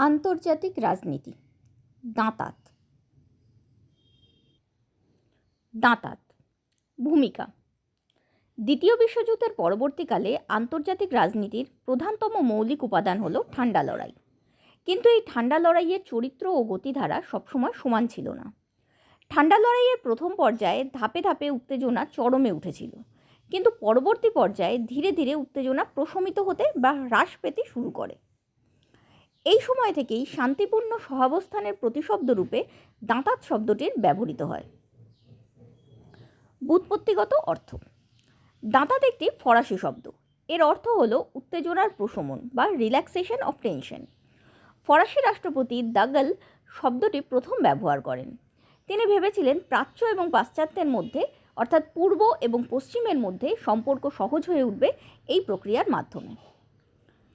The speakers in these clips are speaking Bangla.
আন্তর্জাতিক রাজনীতি। দাঁতাত। ভূমিকা। দ্বিতীয় বিশ্বযুদ্ধের পরবর্তীকালে আন্তর্জাতিক রাজনীতির প্রধানতম মৌলিক উপাদান হল ঠান্ডা লড়াই। কিন্তু এই ঠান্ডা লড়াইয়ের চরিত্র ও গতিধারা সবসময় সমান ছিল না। ঠান্ডা লড়াইয়ের প্রথম পর্যায়ে ধাপে ধাপে উত্তেজনা চরমে উঠেছিল, কিন্তু পরবর্তী পর্যায়ে ধীরে ধীরে উত্তেজনা প্রশমিত হতে বা হ্রাস পেতে শুরু করে। এই সময় থেকেই শান্তিপূর্ণ সহাবস্থানের প্রতিশব্দরূপে দাঁতাত শব্দটির ব্যবহৃত হয়। ব্যুৎপত্তিগত অর্থ। দাঁতাত একটি ফরাসি শব্দ। এর অর্থ হল উত্তেজনার প্রশমন বা রিল্যাক্সেশন অফ টেনশন। ফরাসি রাষ্ট্রপতি দাগাল শব্দটি প্রথম ব্যবহার করেন। তিনি ভেবেছিলেন প্রাচ্য এবং পাশ্চাত্যের মধ্যে, অর্থাৎ পূর্ব এবং পশ্চিমের মধ্যে সম্পর্ক সহজ হয়ে উঠবে এই প্রক্রিয়ার মাধ্যমে।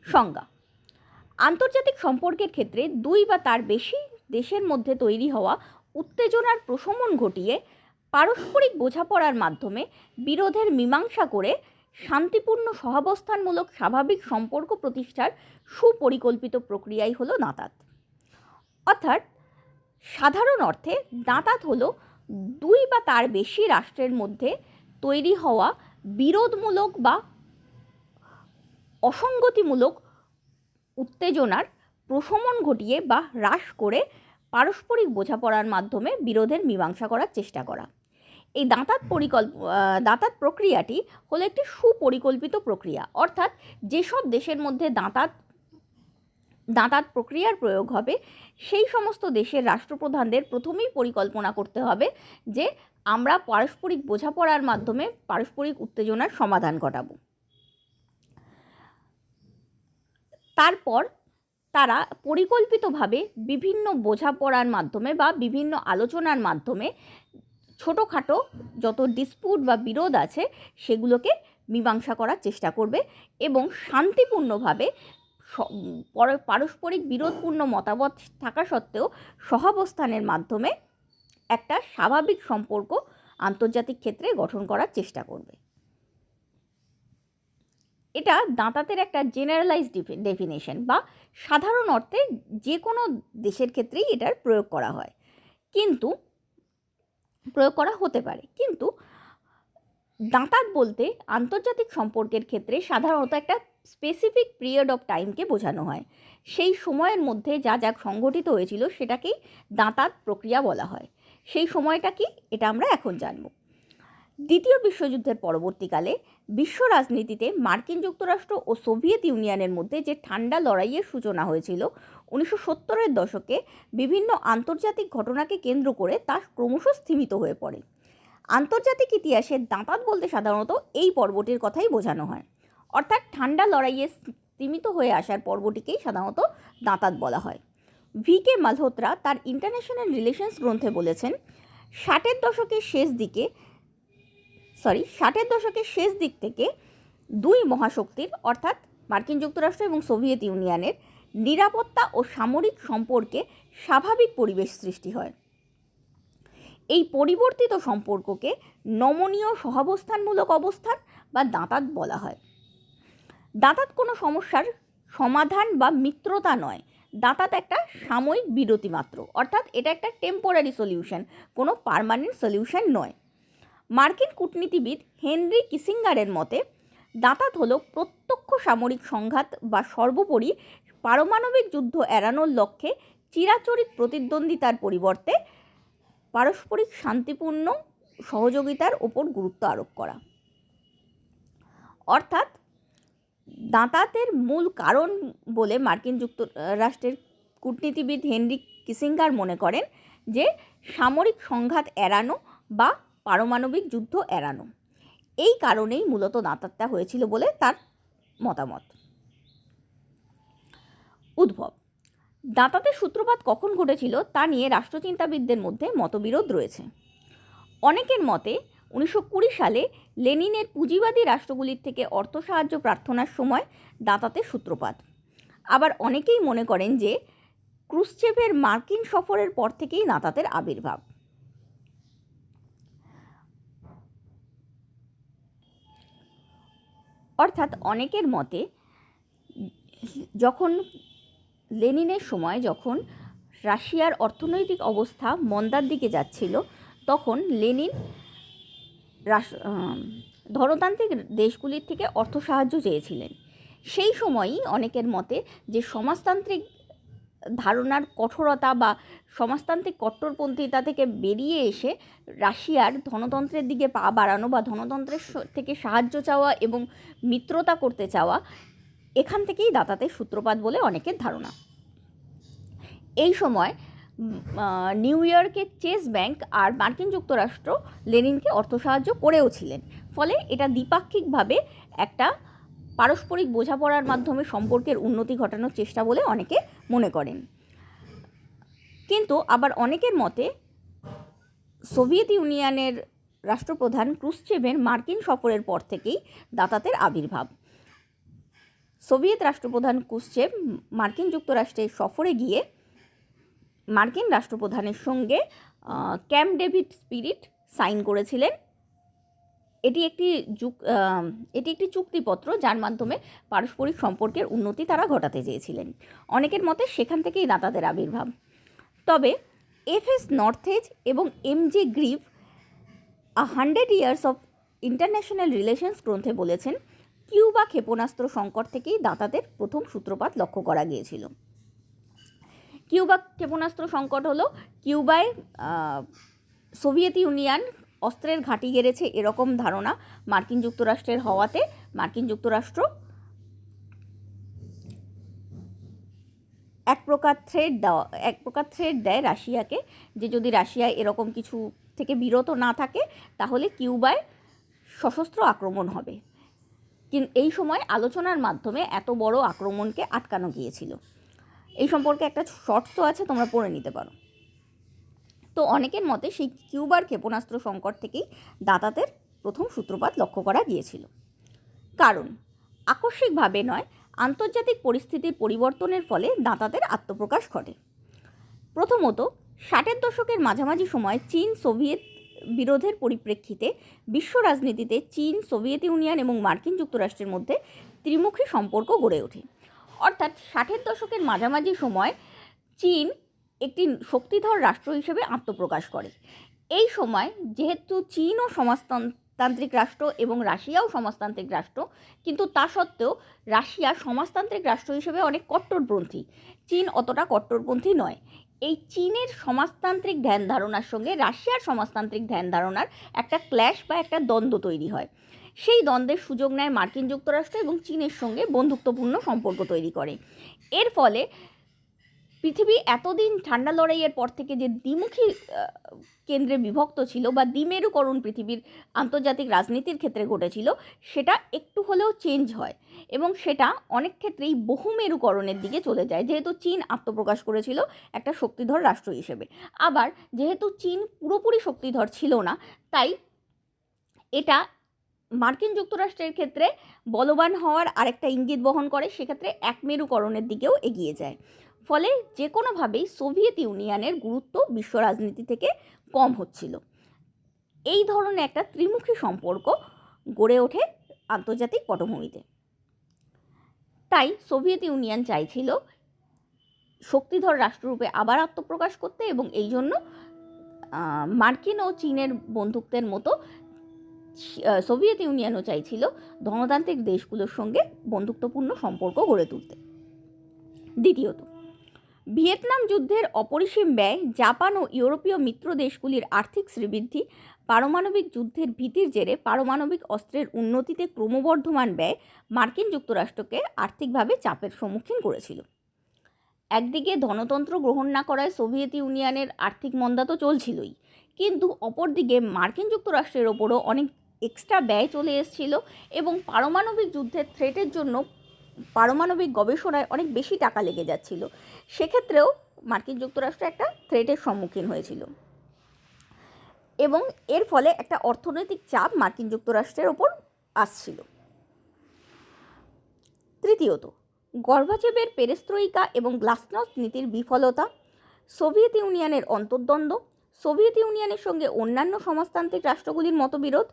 সংজ্ঞা। আন্তর্জাতিক সম্পর্কের ক্ষেত্রে দুই বা তার বেশি দেশের মধ্যে তৈরি হওয়া উত্তেজনার প্রশমন ঘটিয়ে পারস্পরিক বোঝাপড়ার মাধ্যমে বিরোধের মীমাংসা করে শান্তিপূর্ণ সহাবস্থানমূলক স্বাভাবিক সম্পর্ক প্রতিষ্ঠার সুপরিকল্পিত প্রক্রিয়াই হলো দাঁতাত। অর্থাৎ সাধারণ অর্থে দাঁতাত হলো দুই বা তার বেশি রাষ্ট্রের মধ্যে তৈরি হওয়া বিরোধমূলক বা অসঙ্গতিমূলক উত্তেজনার প্রশমন ঘটিয়ে বা হ্রাস করে পারস্পরিক বোঝাপড়ার মাধ্যমে বিরোধের মীমাংসা করার চেষ্টা করা। এই দাঁতাত প্রক্রিয়াটি হলো একটি সুপরিকল্পিত প্রক্রিয়া। অর্থাৎ যেসব দেশের মধ্যে দাঁতাত প্রক্রিয়ার প্রয়োগ হবে সেই সমস্ত দেশের রাষ্ট্রপ্রধানদের প্রথমেই পরিকল্পনা করতে হবে যে আমরা পারস্পরিক বোঝাপড়ার মাধ্যমে পারস্পরিক উত্তেজনার সমাধান ঘটাবো। তারপর তারা পরিকল্পিতভাবে বিভিন্ন বোঝাপড়ার মাধ্যমে বা বিভিন্ন আলোচনার মাধ্যমে ছোটোখাটো যত ডিসপিউট বা বিরোধ আছে সেগুলোকে মীমাংসা করার চেষ্টা করবে এবং শান্তিপূর্ণভাবে পারস্পরিক বিরোধপূর্ণ মতামত থাকা সত্ত্বেও সহাবস্থানের মাধ্যমে একটা স্বাভাবিক সম্পর্ক আন্তর্জাতিক ক্ষেত্রে গঠন করার চেষ্টা করবে। এটা দাঁতাতের একটা জেনারেলাইজড ডেফিনেশন বা সাধারণ অর্থে যে কোনো দেশের ক্ষেত্রেই এটার প্রয়োগ করা হতে পারে। কিন্তু দাঁতাত বলতে আন্তর্জাতিক সম্পর্কের ক্ষেত্রে সাধারণত একটা স্পেসিফিক পিরিয়ড অফ টাইমকে বোঝানো হয়। সেই সময়ের মধ্যে যা যা সংঘটিত হয়েছিল সেটাকেই দাঁতাত প্রক্রিয়া বলা হয়। সেই সময়টা কি এটা আমরা এখন জানব। দ্বিতীয় বিশ্বযুদ্ধের পরবর্তীকালে বিশ্ব রাজনীতিতে মার্কিন যুক্তরাষ্ট্র ও সোভিয়েত ইউনিয়নের মধ্যে যে ঠান্ডা লড়াইয়ের সূচনা হয়েছিল 1970-এর দশকে বিভিন্ন আন্তর্জাতিক ঘটনাকে কেন্দ্র করে তা ক্রমশ স্থিমিত হয়ে পড়ে। আন্তর্জাতিক ইতিহাসে দাঁতাত বলতে সাধারণত এই পর্বটির কথাই বোঝানো হয়। অর্থাৎ ঠান্ডা লড়াইয়ে স্থিমিত হয়ে আসার পর্বটিকেই সাধারণত দাঁতাত বলা হয়। VK মালহোত্রা তার ইন্টারন্যাশনাল রিলেশনস গ্রন্থে বলেছেন, 60-এর দশকের শেষ দিক থেকে দুই মহাশক্তির অর্থাৎ মার্কিন যুক্তরাষ্ট্র এবং সোভিয়েত ইউনিয়নের নিরাপত্তা ও সামরিক সম্পর্কে স্বাভাবিক পরিবেশ সৃষ্টি হয়। এই পরিবর্তিত সম্পর্ককে নমনীয় সহাবস্থানমূলক অবস্থান বা দাঁতাত বলা হয়। দাঁতাত কোনো সমস্যার সমাধান বা মিত্রতা নয়, দাঁতাত একটা সাময়িক বিরতি মাত্র। অর্থাৎ এটা একটা টেম্পোরারি সলিউশন, কোনো পার্মানেন্ট সলিউশন নয়। মার্কিন কূটনীতিবিদ হেনরি কিসিঙ্গারের মতে দাঁতাত হলো প্রত্যক্ষ সামরিক সংঘাত বা সর্বোপরি পারমাণবিক যুদ্ধ এড়ানোর লক্ষ্যে চিরাচরিত প্রতিদ্বন্দ্বিতার পরিবর্তে পারস্পরিক শান্তিপূর্ণ সহযোগিতার ওপর গুরুত্ব আরোপ করা। অর্থাৎ দাঁতাতের মূল কারণ বলে মার্কিন যুক্তরাষ্ট্রের কূটনীতিবিদ হেনরি কিসিঙ্গার মনে করেন যে সামরিক সংঘাত এড়ানো বা পারমাণবিক যুদ্ধ এড়ানো। এই কারণেই মূলত দাঁতাতটা হয়েছিল বলে তার মতামত। উদ্ভব। দাঁতাতের সূত্রপাত কখন ঘটেছিল তা নিয়ে রাষ্ট্রচিন্তাবিদদের মধ্যে মতবিরোধ রয়েছে। অনেকের মতে 1920 সালে লেনিনের পুঁজিবাদী রাষ্ট্রগুলির থেকে অর্থ সাহায্য প্রার্থনার সময় দাঁতাতের সূত্রপাত। আবার অনেকেই মনে করেন যে ক্রুশ্চেভের মার্কিন সফরের পর থেকেই দাঁতাতের আবির্ভাব। অর্থাৎ অনেকের মতে যখন লেনিনের সময় যখন রাশিয়ার অর্থনৈতিক অবস্থা মন্দার দিকে যাচ্ছিল, তখন লেনিন ধনতান্ত্রিক দেশগুলির থেকে অর্থ সাহায্য চেয়েছিলেন। সেই সময়ই অনেকের মতে যে সমাজতান্ত্রিক ধারণার কঠোরতা বা সমাজতান্ত্রিক কট্টরপন্থীতা থেকে বেরিয়ে এসে রাশিয়ার ধনতন্ত্রের দিকে পা বাড়ানো বা ধনতন্ত্রের থেকে সাহায্য চাওয়া এবং মিত্রতা করতে চাওয়া, এখান থেকেই দাতাতের সূত্রপাত বলে অনেকের ধারণা। এই সময় নিউ ইয়র্কের চেস ব্যাংক আর মার্কিন যুক্তরাষ্ট্র লেনিনকে অর্থ সাহায্য করেও ছিলেন। ফলে এটা দ্বিপাক্ষিকভাবে একটা পারস্পরিক বোঝাপড়ার মাধ্যমে সম্পর্কের উন্নতি ঘটানোর চেষ্টা বলে অনেকে মনে করেন। কিন্তু আবার অনেকের মতে সোভিয়েত ইউনিয়নের রাষ্ট্রপ্রধান ক্রুশ্চেভের মার্কিন সফরের পর থেকেই দাতাতের আবির্ভাব। সোভিয়েত রাষ্ট্রপ্রধান ক্রুশ্চেভ মার্কিন যুক্তরাষ্ট্রে সফরে গিয়ে মার্কিন রাষ্ট্রপ্রধানের সঙ্গে ক্যাম্প ডেভিড স্পিরিট সাইন করেছিলেন। এটি একটি চুক্তিপত্র, যার মাধ্যমে পারস্পরিক সম্পর্কের উন্নতি তারা ঘটাতে চেয়েছিলেন। অনেকের মতে সেখান থেকেই দাতাদের আবির্ভাব। তবে এফএস নর্থেজ এবং এমজে grieve 100 Years of International Relations গ্রন্থে বলেছেন, কিউবা ক্ষেপণাস্ত্র সংকট থেকেই দাতাদের প্রথম সূত্রপাত লক্ষ্য করা গিয়েছিল। কিউবা ক্ষেপণাস্ত্র সংকট হলো কিউবায় সোভিয়েত ইউনিয়ন অস্ত্রের ঘাঁটি গেড়েছে এরকম ধারণা মার্কিন যুক্তরাষ্ট্রের হওয়াতে মার্কিন যুক্তরাষ্ট্র এক প্রকার থ্রেট দেয় রাশিয়াকে, যে যদি রাশিয়া এরকম কিছু থেকে বিরত না থাকে তাহলে কিউবায় সশস্ত্র আক্রমণ হবে। কিন্তু এই সময় আলোচনার মাধ্যমে এত বড় আক্রমণকে আটকানো গিয়েছিল। এই সম্পর্কে একটা শর্টসও আছে, তোমরা পড়ে নিতে পারো। তো অনেকের মতে সেই কিউবার ক্ষেপণাস্ত্র সংকট থেকেই দাতাতের প্রথম সূত্রপাত লক্ষ্য করা গিয়েছিল। কারণ আকস্মিকভাবে নয়, আন্তর্জাতিক পরিস্থিতির পরিবর্তনের ফলে দাতাতের আত্মপ্রকাশ ঘটে। প্রথমত, 60-এর দশকের মাঝামাঝি সময় চীন সোভিয়েত বিরোধের পরিপ্রেক্ষিতে বিশ্ব রাজনীতিতে চীন, সোভিয়েত ইউনিয়ন এবং মার্কিন যুক্তরাষ্ট্রের মধ্যে ত্রিমুখী সম্পর্ক গড়ে ওঠে। অর্থাৎ 60-এর দশকের মাঝামাঝি সময় চীন একটি শক্তিধর রাষ্ট্র হিসেবে আত্মপ্রকাশ করে। এই সময় যেহেতু চীনও সমাজতান্ত্রিক রাষ্ট্র এবং রাশিয়াও সমাজতান্ত্রিক রাষ্ট্র, কিন্তু তা সত্ত্বেও রাশিয়া সমাজতান্ত্রিক রাষ্ট্র হিসেবে অনেক কট্টরপন্থী, চীন অতটা কট্টরপন্থী নয়। এই চীনের সমাজতান্ত্রিক ধ্যান ধারণার সঙ্গে রাশিয়ার সমাজতান্ত্রিক ধ্যান ধারণার একটা ক্ল্যাশ বা একটা দ্বন্দ্ব তৈরি হয়। সেই দ্বন্দ্বের সুযোগ নেয় মার্কিন যুক্তরাষ্ট্র এবং চীনের সঙ্গে বন্ধুত্বপূর্ণ সম্পর্ক তৈরি করে। এর ফলে পৃথিবী এতদিন ঠান্ডা লড়াইয়ের পর থেকে যে দ্বিমুখী কেন্দ্রে বিভক্ত ছিল বা দ্বিমেরুকরণ পৃথিবীর আন্তর্জাতিক রাজনীতির ক্ষেত্রে ঘটেছিল, সেটা একটু হলেও চেঞ্জ হয় এবং সেটা অনেক ক্ষেত্রেই বহুমেরুকরণের দিকে চলে যায়, যেহেতু চীন আত্মপ্রকাশ করেছিল একটা শক্তিধর রাষ্ট্র হিসেবে। আবার যেহেতু চীন পুরোপুরি শক্তিধর ছিল না, তাই এটা মার্কিন যুক্তরাষ্ট্রের ক্ষেত্রে বলবান হওয়ার আরেকটা ইঙ্গিত বহন করে, সেক্ষেত্রে একমেরুকরণের দিকেও এগিয়ে যায়। ফলে যে কোনোভাবেই সোভিয়েত ইউনিয়নের গুরুত্ব বিশ্ব রাজনীতি থেকে কম হচ্ছিল। এই ধরনের একটা ত্রিমুখী সম্পর্ক গড়ে ওঠে আন্তর্জাতিক পটভূমিতে। তাই সোভিয়েত ইউনিয়ন চাইছিল শক্তিধর রাষ্ট্ররূপে আবার আত্মপ্রকাশ করতে, এবং এই জন্য মার্কিন ও চীনের বন্ধুত্বের মতো সোভিয়েত ইউনিয়নও চাইছিল ধনতান্ত্রিক দেশগুলোর সঙ্গে বন্ধুত্বপূর্ণ সম্পর্ক গড়ে তুলতে। দ্বিতীয়ত, ভিয়েতনাম যুদ্ধের অপরিসীম ব্যয়, জাপান ও ইউরোপীয় মিত্র দেশগুলির আর্থিক শ্রীবৃদ্ধি, পারমাণবিক যুদ্ধের ভীতির জেরে পারমাণবিক অস্ত্রের উন্নতিতে ক্রমবর্ধমান ব্যয় মার্কিন যুক্তরাষ্ট্রকে আর্থিকভাবে চাপের সম্মুখীন করেছিল। একদিকে ধনতন্ত্র গ্রহণ না করায় সোভিয়েত ইউনিয়নের আর্থিক মন্দা তো চলছিলই, কিন্তু অপরদিকে মার্কিন যুক্তরাষ্ট্রের ওপরও অনেক এক্সট্রা ব্যয় চলে এসেছিল এবং পারমাণবিক যুদ্ধের থ্রেটের জন্য পারমাণবিক গবেষণায় অনেক বেশি টাকা লেগে যাচ্ছিল। সেক্ষেত্রেও মার্কিন যুক্তরাষ্ট্র একটা থ্রেটের সম্মুখীন হয়েছিল এবং এর ফলে একটা অর্থনৈতিক চাপ মার্কিন যুক্তরাষ্ট্রের ওপর আসছিল। তৃতীয়ত, গর্বাচেভের পেরেস্ত্রোইকা এবং গ্লাসনস্ট নীতির বিফলতা, সোভিয়েত ইউনিয়নের অন্তর্দ্বন্দ্ব, সোভিয়েত ইউনিয়নের সঙ্গে অন্যান্য সমাজতান্ত্রিক রাষ্ট্রগুলির মতবিরোধ,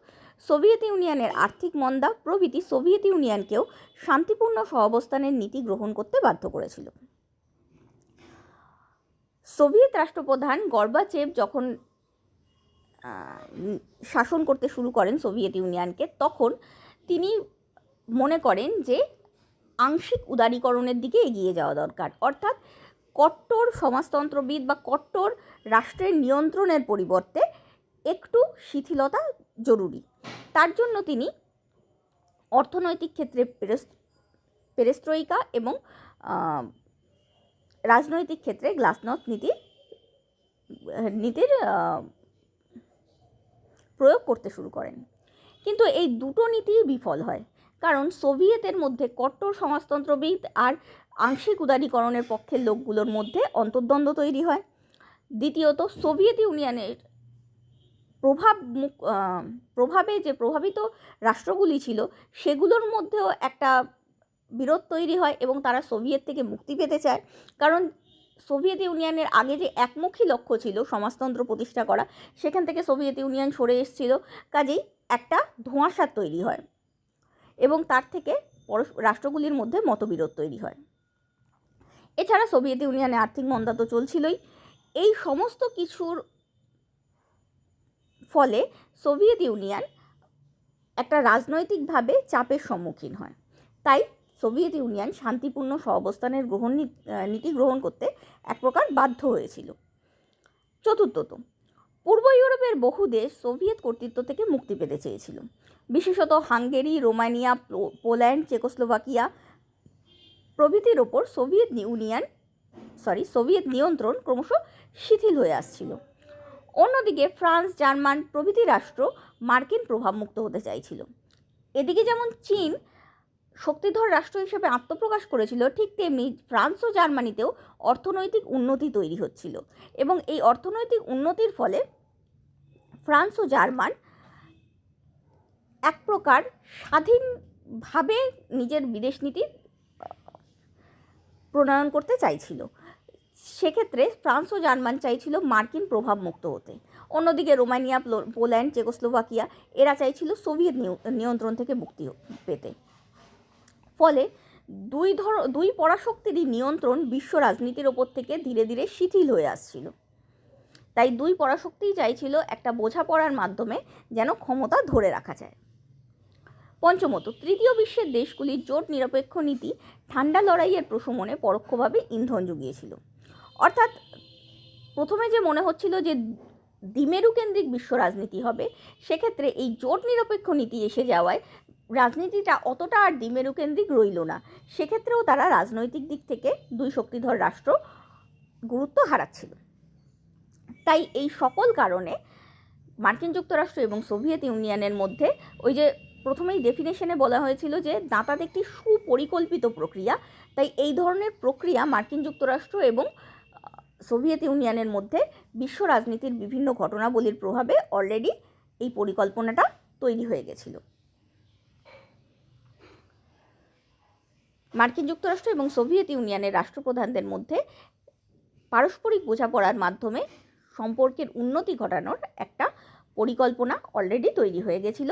সোভিয়েত ইউনিয়নের আর্থিক মন্দা প্রভৃতি সোভিয়েত ইউনিয়নকেও শান্তিপূর্ণ সহাবস্থানের নীতি গ্রহণ করতে বাধ্য করেছিল। সোভিয়েত রাষ্ট্রপ্রধান গর্বাচেভ যখন শাসন করতে শুরু করেন সোভিয়েত ইউনিয়নকে, তখন তিনি মনে করেন যে আংশিক উদারীকরণের দিকে এগিয়ে যাওয়া দরকার, অর্থাৎ কট্টর সমাজতন্ত্রবিদ বা কট্টর রাষ্ট্রের নিয়ন্ত্রণের পরিবর্তে একটু শিথিলতা জরুরি। তার জন্য তিনি অর্থনৈতিক ক্ষেত্রে পেরেস্ট্রোইকা এবং রাজনৈতিক ক্ষেত্রে গ্লাসনস্ট নীতির প্রয়োগ করতে শুরু করেন। কিন্তু এই দুটো নীতি বিফল হয়, কারণ সোভিয়েতের মধ্যে কট্টর সমাজতন্ত্রবিদ আর আংশিক উদারীকরণের পক্ষের লোকগুলোর মধ্যে অন্তর্দ্বন্দ্ব তৈরি হয়। দ্বিতীয়ত, সোভিয়েত ইউনিয়নের প্রভাবে যে প্রভাবিত রাষ্ট্রগুলি ছিল সেগুলোর মধ্যেও একটা বিরোধ তৈরি হয় এবং তারা সোভিয়েত থেকে মুক্তি পেতে চায়, কারণ সোভিয়েত ইউনিয়নের আগে যে একমুখী লক্ষ্য ছিল সমাজতন্ত্র প্রতিষ্ঠা করা, সেখান থেকে সোভিয়েত ইউনিয়ন সরে এসেছিল, কাজেই একটা ধোঁয়াশা তৈরি হয় এবং তার থেকে রাষ্ট্রগুলির মধ্যে মতবিরোধ তৈরি হয়। এছাড়া সোভিয়েত ইউনিয়নে আর্থিক মন্দা তো চলছিলই। এই সমস্ত কিছুর ফলে সোভিয়েত ইউনিয়ন একটা রাজনৈতিকভাবে চাপের সম্মুখীন হয়। তাই সোভিয়েত ইউনিয়ন শান্তিপূর্ণ সহাবস্থানের নীতি গ্রহণ করতে এক প্রকার বাধ্য হয়েছিল। চতুর্থত, পূর্ব ইউরোপের বহু দেশ সোভিয়েত কর্তৃত্ব থেকে মুক্তি পেতে চেয়েছিল। বিশেষত হাঙ্গেরি, রোমানিয়া, পোল্যান্ড, চেকোস্লোভাকিয়া প্রভৃতির ওপর সোভিয়েত নিয়ন্ত্রণ ক্রমশ শিথিল হয়ে আসছিল। অন্যদিকে ফ্রান্স, জার্মান প্রভৃতি রাষ্ট্র মার্কিন প্রভাবমুক্ত হতে চাইছিল। এদিকে যেমন চীন শক্তিধর রাষ্ট্র হিসেবে আত্মপ্রকাশ করেছিল, ঠিক তেমনি ফ্রান্স ও জার্মানিতেও অর্থনৈতিক উন্নতি তৈরি হচ্ছিল এবং এই অর্থনৈতিক উন্নতির ফলে ফ্রান্স ও জার্মান এক প্রকার স্বাধীনভাবে নিজের বিদেশ নীতি প্রণয়ন করতে চাইছিল। সেক্ষেত্রে ফ্রান্স ও জার্মান চাইছিল মার্কিন প্রভাবমুক্ত হতে। অন্যদিকে রোমানিয়া, পোল্যান্ড, চেকোস্লোভাকিয়া এরা চাইছিল সোভিয়েত নিয়ন্ত্রণ থেকে মুক্তি পেতে। ফলে দুই পরাশক্তিরই নিয়ন্ত্রণ বিশ্ব রাজনীতির ওপর থেকে ধীরে ধীরে শিথিল হয়ে আসছিল। তাই দুই পরাশক্তিই চাইছিল একটা বোঝাপড়ার মাধ্যমে যেন ক্ষমতা ধরে রাখা যায়। পঞ্চমত, তৃতীয় বিশ্বের দেশগুলির জোট নিরপেক্ষ নীতি ঠান্ডা লড়াইয়ের প্রশমনে পরোক্ষভাবে ইন্ধন জুগিয়েছিল। অর্থাৎ প্রথমে যে মনে হচ্ছিল যে দ্বিমেরু কেন্দ্রিক বিশ্ব রাজনীতি হবে, সেক্ষেত্রে এই জোট নিরপেক্ষ নীতি এসে যাওয়ায় রাজনীতিটা অতটা আর দ্বিমেরু কেন্দ্রিক রইল না। সেক্ষেত্রেও তারা রাজনৈতিক দিক থেকে দুই শক্তিধর রাষ্ট্র গুরুত্ব হারাচ্ছিল। তাই এই সকল কারণে মার্কিন যুক্তরাষ্ট্র এবং সোভিয়েত ইউনিয়নের মধ্যে ওই যে প্রথমেই ডেফিনেশনে বলা হয়েছিল যে দাঁতাত একটি সুপরিকল্পিত প্রক্রিয়া, তাই এই ধরনের প্রক্রিয়া মার্কিন যুক্তরাষ্ট্র এবং সোভিয়েত ইউনিয়নের মধ্যে বিশ্ব রাজনীতির বিভিন্ন ঘটনাবলীর প্রভাবে অলরেডি এই পরিকল্পনাটা তৈরি হয়ে গেছিল। মার্কিন যুক্তরাষ্ট্র এবং সোভিয়েত ইউনিয়নের রাষ্ট্রপ্রধানদের মধ্যে পারস্পরিক বোঝাপড়ার মাধ্যমে সম্পর্কের উন্নতি ঘটানোর একটা পরিকল্পনা অলরেডি তৈরি হয়ে গেছিল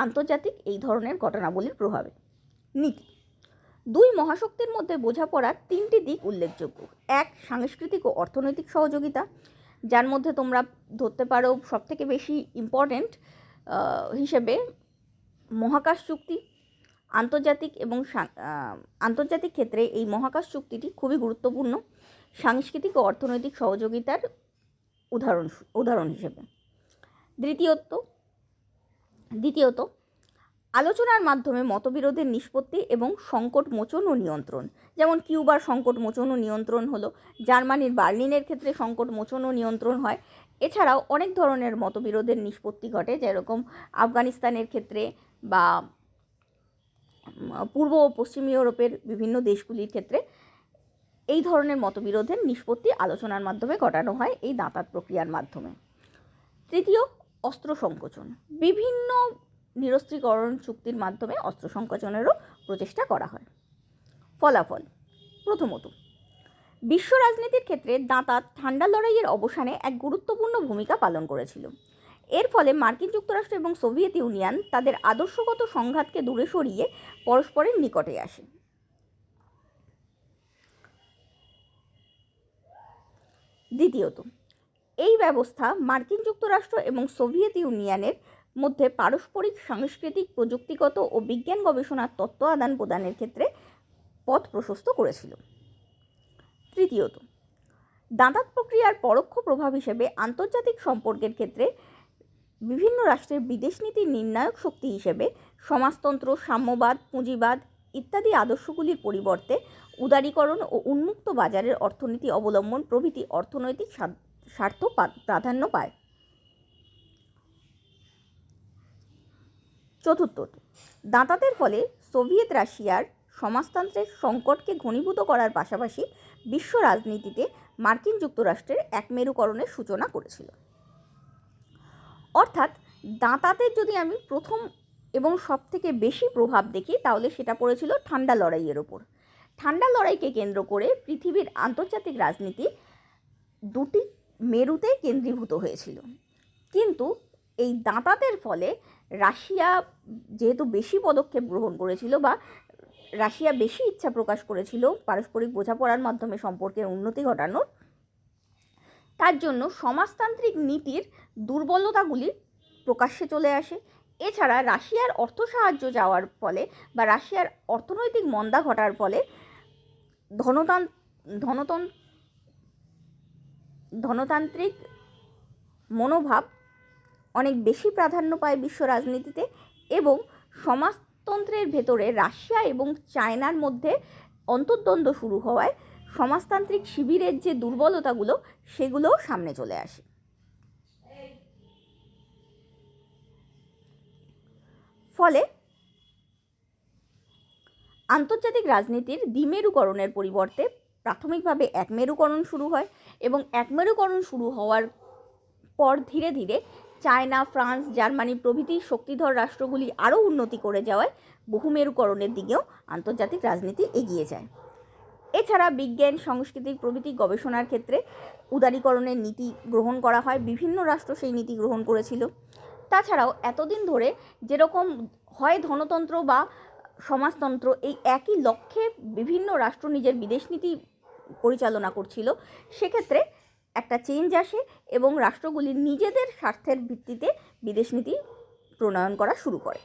আন্তর্জাতিক এই ধরনের ঘটনাবলীর প্রভাবে। নীতি: দুই মহাশক্তির মধ্যে বোঝাপড়ার তিনটি দিক উল্লেখযোগ্য। এক, সাংস্কৃতিক ও অর্থনৈতিক সহযোগিতা, যার মধ্যে তোমরা ধরতে পারো সবথেকে বেশি ইম্পর্ট্যান্ট হিসেবে মহাকাশ চুক্তি। আন্তর্জাতিক ক্ষেত্রে এই মহাকাশ চুক্তিটি খুবই গুরুত্বপূর্ণ সাংস্কৃতিক ও অর্থনৈতিক সহযোগিতার উদাহরণ হিসেবে। দ্বিতীয়ত, আলোচনার মাধ্যমে মতবিরোধের নিষ্পত্তি এবং সংকট মোচন ও নিয়ন্ত্রণ, যেমন কিউবার সংকট মোচন ও নিয়ন্ত্রণ হলো, জার্মানির বার্লিনের ক্ষেত্রে সংকট মোচন ও নিয়ন্ত্রণ হয়। এছাড়াও অনেক ধরনের মতবিরোধের নিষ্পত্তি ঘটে, যেরকম আফগানিস্তানের ক্ষেত্রে বা পূর্ব ও পশ্চিম ইউরোপের বিভিন্ন দেশগুলির ক্ষেত্রে এই ধরনের মতবিরোধের নিষ্পত্তি আলোচনার মাধ্যমে ঘটানো হয় এই দাঁতাত প্রক্রিয়ার মাধ্যমে। তৃতীয়, অস্ত্র সংকোচন, বিভিন্ন নিরস্ত্রীকরণ চুক্তির মাধ্যমে অস্ত্র সংকোচনেরও প্রচেষ্টা করা হয়। ফলাফল: প্রথমত, বিশ্ব রাজনীতির ক্ষেত্রে দাঁতাত ঠান্ডা লড়াইয়ের অবসানে এক গুরুত্বপূর্ণ ভূমিকা পালন করেছিল। এর ফলে মার্কিন যুক্তরাষ্ট্র এবং সোভিয়েত ইউনিয়ন তাদের আদর্শগত সংঘাতকে দূরে সরিয়ে পরস্পরের নিকটে আসে। দ্বিতীয়ত, এই ব্যবস্থা মার্কিন যুক্তরাষ্ট্র এবং সোভিয়েত ইউনিয়নের মধ্যে পারস্পরিক সাংস্কৃতিক, প্রযুক্তিগত ও বিজ্ঞান গবেষণার তত্ত্ব আদান প্রদানের ক্ষেত্রে পথ প্রশস্ত করেছিল। তৃতীয়ত, দাঁতাত প্রক্রিয়ার পরোক্ষ প্রভাব হিসেবে আন্তর্জাতিক সম্পর্কের ক্ষেত্রে বিভিন্ন রাষ্ট্রের বিদেশ নীতির নির্ণায়ক শক্তি হিসেবে সমাজতন্ত্র, সাম্যবাদ, পুঁজিবাদ ইত্যাদি আদর্শগুলির পরিবর্তে উদারীকরণ ও উন্মুক্ত বাজারের অর্থনীতি অবলম্বন প্রভৃতি অর্থনৈতিক স্বার্থ প্রাধান্য পায়। চতুর্থত, দাঁতাতের ফলে সোভিয়েত রাশিয়ার সমাজতন্ত্রের সংকটকে ঘনীভূত করার পাশাপাশি বিশ্ব রাজনীতিতে মার্কিন যুক্তরাষ্ট্রের একমেরুকরণের সূচনা করেছিল। অর্থাৎ দাঁতাতের যদি আমি প্রথম এবং সবথেকে বেশি প্রভাব দেখি তাহলে সেটা পড়েছিল ঠান্ডা লড়াইয়ের ওপর। ঠান্ডা লড়াইকে কেন্দ্র করে পৃথিবীর আন্তর্জাতিক রাজনীতি দুটি মেরুতে কেন্দ্রীভূত হয়েছিল। কিন্তু এই দাঁতাতের ফলে রাশিয়া যেহেতু বেশি পদক্ষেপ গ্রহণ করেছিল বা রাশিয়া বেশি ইচ্ছা প্রকাশ করেছিল পারস্পরিক বোঝাপড়ার মাধ্যমে সম্পর্কের উন্নতি ঘটানোর, তার জন্য সমাজতান্ত্রিক নীতির দুর্বলতাগুলি প্রকাশ্যে চলে আসে। এছাড়া রাশিয়ার অর্থ সাহায্য যাওয়ার ফলে বা রাশিয়ার অর্থনৈতিক মন্দা ঘটার ফলে ধনতান্ত্রিক মনোভাব অনেক বেশি প্রাধান্য পায় বিশ্ব রাজনীতিতে এবং সমাজতন্ত্রের ভেতরে রাশিয়া এবং চায়নার মধ্যে অন্তর্দ্বন্দ্ব শুরু হওয়ায় সমাজতান্ত্রিক শিবিরের যে দুর্বলতাগুলো সেগুলোও সামনে চলে আসে। ফলে আন্তর্জাতিক রাজনীতির দ্বিমেরুকরণের পরিবর্তে প্রাথমিকভাবে একমেরুকরণ শুরু হয় এবং একমেরুকরণ শুরু হওয়ার পর ধীরে ধীরে চায়না, ফ্রান্স, জার্মানি প্রভৃতি শক্তিধর রাষ্ট্রগুলি আরও উন্নতি করে যাওয়ায় বহুমেরুকরণের দিকেও আন্তর্জাতিক রাজনীতি এগিয়ে যায়। এছাড়া বিজ্ঞান, সংস্কৃতি প্রভৃতি গবেষণার ক্ষেত্রে উদারীকরণের নীতি গ্রহণ করা হয়, বিভিন্ন রাষ্ট্র সেই নীতি গ্রহণ করেছিল। তাছাড়াও এতদিন ধরে যেরকম হয় ধনতন্ত্র বা সমাজতন্ত্র এই একই লক্ষ্যে বিভিন্ন রাষ্ট্র নিজের বিদেশ নীতি পরিচালনা করছিল, সেক্ষেত্রে একটা চেঞ্জ আসে এবং রাষ্ট্রগুলি নিজেদের স্বার্থের ভিত্তিতে বিদেশ নীতি প্রণয়ন করা শুরু করে।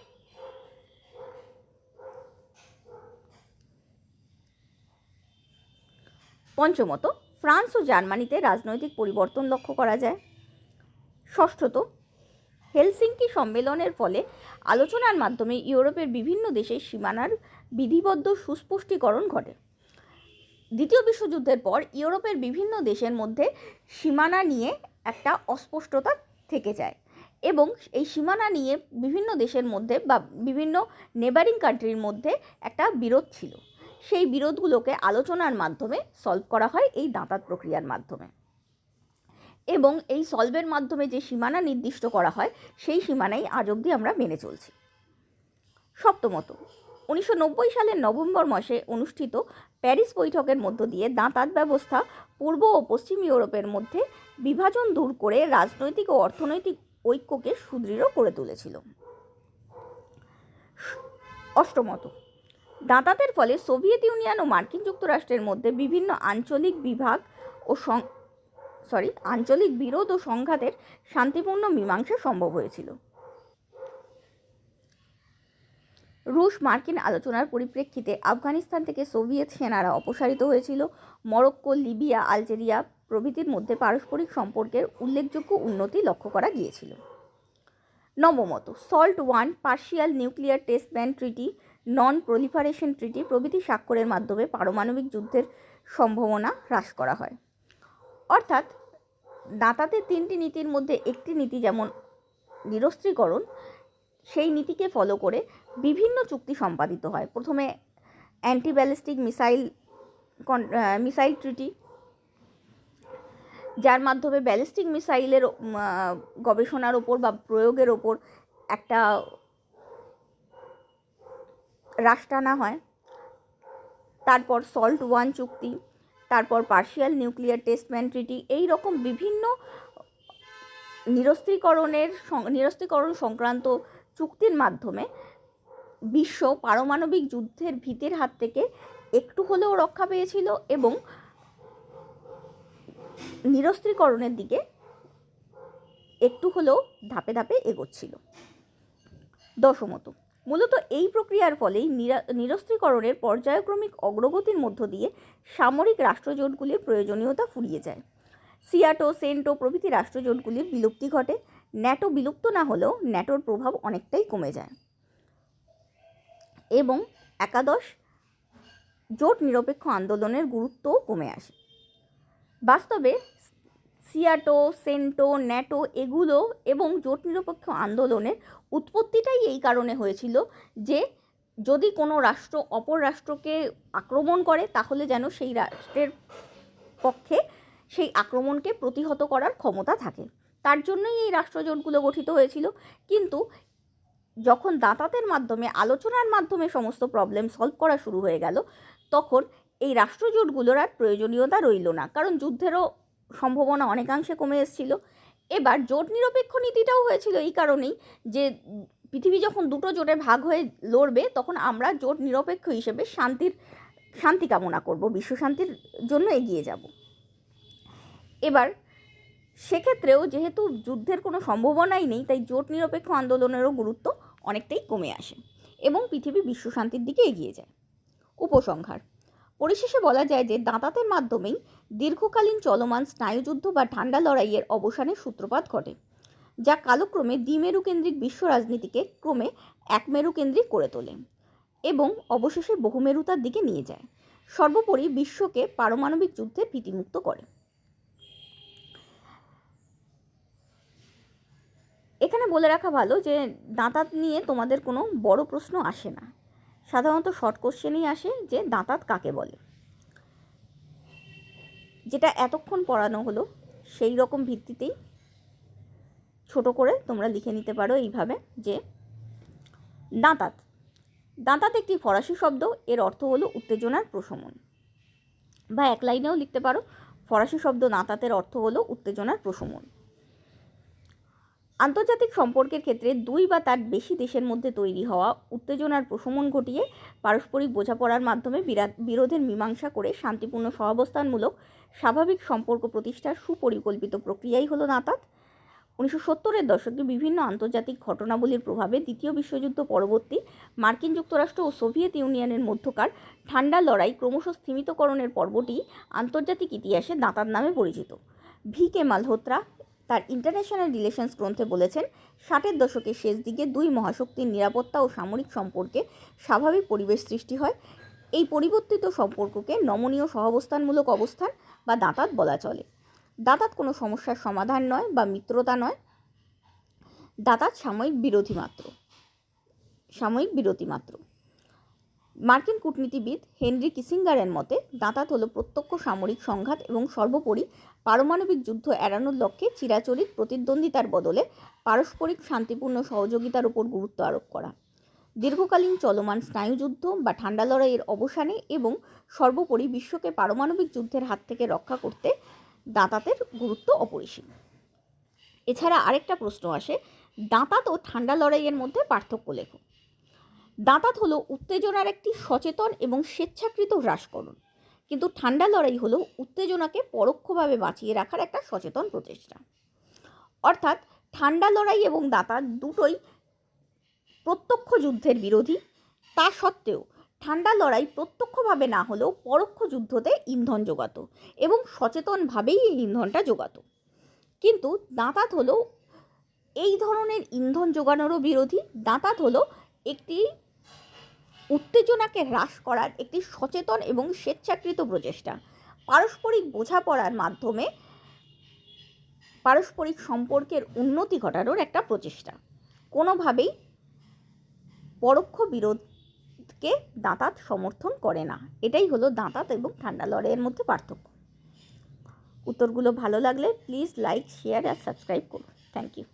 পঞ্চমত, ফ্রান্স ও জার্মানিতে রাজনৈতিক পরিবর্তন লক্ষ্য করা যায়। ষষ্ঠত, হেলসিঙ্কি সম্মেলনের ফলে আলোচনার মাধ্যমে ইউরোপের বিভিন্ন দেশের সীমানার বিধিবদ্ধ সুস্পষ্টীকরণ ঘটে। দ্বিতীয় বিশ্বযুদ্ধের পর ইউরোপের বিভিন্ন দেশের মধ্যে সীমানা নিয়ে একটা অস্পষ্টতা থেকে যায় এবং এই সীমানা নিয়ে বিভিন্ন দেশের মধ্যে বা বিভিন্ন নেবারিং কান্ট্রির মধ্যে একটা বিরোধ ছিল। সেই বিরোধগুলোকে আলোচনার মাধ্যমে সলভ করা হয় এই দাঁতাত প্রক্রিয়ার মাধ্যমে এবং এই সলভের মাধ্যমে যে সীমানা নির্দিষ্ট করা হয় সেই সীমানাই আজ অবধি আমরা মেনে চলছি। সপ্তমত, 1990 সালের নভেম্বর মাসে অনুষ্ঠিত প্যারিস বৈঠকের মধ্য দিয়ে দাঁতাত ব্যবস্থা পূর্ব ও পশ্চিম ইউরোপের মধ্যে বিভাজন দূর করে রাজনৈতিক ও অর্থনৈতিক ঐক্যকে সুদৃঢ় করে তুলেছিল। অষ্টমত, দাঁতাতের ফলে সোভিয়েত ইউনিয়ন ও মার্কিন যুক্তরাষ্ট্রের মধ্যে বিভিন্ন আঞ্চলিক বিরোধ ও সংঘাতের শান্তিপূর্ণ মীমাংসা সম্ভব হয়েছিল। রুশ মার্কিন আলোচনার পরিপ্রেক্ষিতে আফগানিস্তান থেকে সোভিয়েত সেনারা অপসারিত হয়েছিল। মরক্কো, লিবিয়া, আলজেরিয়া প্রভৃতির মধ্যে পারস্পরিক সম্পর্কের উল্লেখযোগ্য উন্নতি লক্ষ্য করা গিয়েছিল। নবমত, SALT one, partial nuclear test ban treaty, non proliferation treaty প্রভৃতি স্বাক্ষরের মাধ্যমে পারমাণবিক যুদ্ধের সম্ভাবনা হ্রাস করা হয়। অর্থাৎ দাঁতাতের তিনটি নীতির মধ্যে একটি নীতি যেমন নিরস্ত্রীকরণ, সেই নীতিকে ফলো করে বিভিন্ন চুক্তি সম্পাদিত হয়। প্রথমে অ্যান্টি ব্যালিস্টিক মিসাইল ট্রিটি, যার মাধ্যমে ব্যালিস্টিক মিসাইলের গবেষণার ওপর বা প্রয়োগের ওপর একটা হ্রাস টানা হয়। তারপর সল্ট ওয়ান চুক্তি, তারপর partial nuclear test ban treaty, এই রকম বিভিন্ন নিরস্ত্রীকরণ সংক্রান্ত চুক্তির মাধ্যমে বিশ্ব পারমাণবিক যুদ্ধের ভীতির হাত থেকে একটু হলেও রক্ষা পেয়েছিল এবং নিরস্ত্রীকরণের দিকে একটু হলেও ধাপে ধাপে এগোচ্ছিল। দশমত, মূলত এই প্রক্রিয়ার ফলেই নিরস্ত্রীকরণের পর্যায়ক্রমিক অগ্রগতির মধ্য দিয়ে সামরিক রাষ্ট্রজোটগুলির প্রয়োজনীয়তা ফুরিয়ে যায়। সিয়াটো, সেন্টো প্রভৃতি রাষ্ট্রজোটগুলির বিলুপ্তি ঘটে। ন্যাটো বিলুপ্ত না হলেও ন্যাটোর প্রভাব অনেকটাই কমে যায় এবং একাদশ, জোট নিরপেক্ষ আন্দোলনের গুরুত্বও কমে আসে। বাস্তবে সিয়াটো, সেন্টো, ন্যাটো এগুলো এবং জোট নিরপেক্ষ আন্দোলনের উৎপত্তিটাই এই কারণে হয়েছিল যে যদি কোনো রাষ্ট্র অপর রাষ্ট্রকে আক্রমণ করে তাহলে যেন সেই রাষ্ট্রের পক্ষে সেই আক্রমণকে প্রতিহত করার ক্ষমতা থাকে। তার জন্যই এই রাষ্ট্রজোটগুলো গঠিত হয়েছিল। কিন্তু যখন দাঁতাতের মাধ্যমে, আলোচনার মাধ্যমে সমস্ত প্রবলেম সলভ করা শুরু হয়ে গেল, তখন এই রাষ্ট্রজোটগুলোর আর প্রয়োজনীয়তা রইল না, কারণ যুদ্ধেরও সম্ভাবনা অনেকাংশে কমে এসেছিল। এবার জোট নিরপেক্ষ নীতিটাও হয়েছিল এই কারণেই যে পৃথিবী যখন দুটো জোটে ভাগ হয়ে লড়বে তখন আমরা জোট নিরপেক্ষ হিসেবে শান্তি কামনা করব, বিশ্বশান্তির জন্য এগিয়ে যাব। এবার সেক্ষেত্রেও যেহেতু যুদ্ধের কোনো সম্ভাবনাই নেই, তাই জোট নিরপেক্ষ আন্দোলনেরও গুরুত্ব অনেকটাই কমে আসে এবং পৃথিবী বিশ্বশান্তির দিকে এগিয়ে যায়। উপসংহার, পরিশেষে বলা যায় যে দাঁতাতের মাধ্যমেই দীর্ঘকালীন চলমান স্নায়ুযুদ্ধ বা ঠান্ডা লড়াইয়ের অবসানের সূত্রপাত ঘটে, যা কালক্রমে দ্বিমেরুকেন্দ্রিক বিশ্ব রাজনীতিকে ক্রমে একমেরুকেন্দ্রিক করে তোলে এবং অবশেষে বহুমেরুতার দিকে নিয়ে যায়। সর্বোপরি বিশ্বকে পারমাণবিক যুদ্ধে ভীতিমুক্ত করে। এখানে বলে রাখা ভালো যে দাঁতাত নিয়ে তোমাদের কোনো বড় প্রশ্ন আসে না, সাধারণত শর্ট কোশ্চেনই আসে যে দাঁতাত কাকে বলে। যেটা এতক্ষণ পড়ানো হলো সেই রকম ভিত্তিতেই ছোট করে তোমরা লিখে নিতে পারো এইভাবে যে দাঁতাত। দাঁতাত একটি ফরাসি শব্দ, এর অর্থ হলো উত্তেজনার প্রশমন, বা এক লাইনেও লিখতে পারো ফরাসি শব্দ দাঁতাতের অর্থ হলো উত্তেজনার প্রশমন। আন্তর্জাতিক সম্পর্কের ক্ষেত্রে দুই বা তার বেশি দেশের মধ্যে তৈরি হওয়া উত্তেজনার প্রশমন ঘটিয়ে পারস্পরিক বোঝাপড়ার মাধ্যমে বিরোধের মীমাংসা করে শান্তিপূর্ণ সহাবস্থানমূলক স্বাভাবিক সম্পর্ক প্রতিষ্ঠার সুপরিকল্পিত প্রক্রিয়াই হলো দাঁতাত। 1970-এর দশকে বিভিন্ন আন্তর্জাতিক ঘটনাবলীর প্রভাবে দ্বিতীয় বিশ্বযুদ্ধ পরবর্তী মার্কিন যুক্তরাষ্ট্র ও সোভিয়েত ইউনিয়নের মধ্যকার ঠান্ডা লড়াই ক্রমশ স্থিমিতকরণের পর্বটি আন্তর্জাতিক ইতিহাসে দাঁতাত নামে পরিচিত। ভি.কে. মালহোত্রা তার ইন্টারন্যাশনাল রিলেশনস গ্রন্থে বলেছেন, 60-এর দশকের শেষ দিকে দুই মহাশক্তির নিরাপত্তা ও সামরিক সম্পর্কে স্বাভাবিক পরিবেশ সৃষ্টি হয়। এই পরিবর্তিত সম্পর্ককে নমনীয় সহাবস্থানমূলক অবস্থান বা দাঁতাত বলা চলে। দাঁতাত কোনো সমস্যার সমাধান নয় বা মিত্রতা নয়, দাঁতাত সাময়িক বিরতি মাত্র। মার্কিন কূটনীতিবিদ হেনরি কিসিঙ্গারের মতে দাঁতাত হলো প্রত্যক্ষ সামরিক সংঘাত এবং সর্বোপরি পারমাণবিক যুদ্ধ এড়ানোর লক্ষ্যে চিরাচরিত প্রতিদ্বন্দ্বিতার বদলে পারস্পরিক শান্তিপূর্ণ সহযোগিতার উপর গুরুত্ব আরোপ করা। দীর্ঘকালীন চলমান স্নায়ুযুদ্ধ বা ঠান্ডা লড়াইয়ের অবসানে এবং সর্বোপরি বিশ্বকে পারমাণবিক যুদ্ধের হাত থেকে রক্ষা করতে দাঁতাতের গুরুত্ব অপরিসীম। এছাড়া আরেকটা প্রশ্ন আসে, দাঁতাত ও ঠান্ডা লড়াইয়ের মধ্যে পার্থক্য লেখো। দাঁতাত হলো উত্তেজনার একটি সচেতন এবং স্বেচ্ছাকৃত হ্রাসকরণ, কিন্তু ঠান্ডা লড়াই হলো উত্তেজনাকে পরোক্ষভাবে বাঁচিয়ে রাখার একটা সচেতন প্রচেষ্টা। অর্থাৎ ঠান্ডা লড়াই এবং দাঁতাত দুটোই প্রত্যক্ষ যুদ্ধের বিরোধী, তা সত্ত্বেও ঠান্ডা লড়াই প্রত্যক্ষভাবে না হলেও পরোক্ষ যুদ্ধতে ইন্ধন যোগাতো এবং সচেতনভাবেই এই ইন্ধনটা যোগাতো। কিন্তু দাঁতাত হলো এই ধরনের ইন্ধন যোগানোরও বিরোধী। দাঁতাত হলো একটি উত্তেজনাকে হ্রাস করার একটি সচেতন এবং স্বেচ্ছাকৃত প্রচেষ্টা, পারস্পরিক বোঝাপড়ার মাধ্যমে পারস্পরিক সম্পর্কের উন্নতি ঘটানোর একটা প্রচেষ্টা। কোনোভাবেই পরোক্ষ বিরোধকে দাঁতাত সমর্থন করে না। এটাই হলো দাঁতাত এবং ঠান্ডা লড়াইয়ের মধ্যে পার্থক্য। উত্তরগুলো ভালো লাগলে প্লিজ লাইক, শেয়ার আর সাবস্ক্রাইব করুন। Thank you.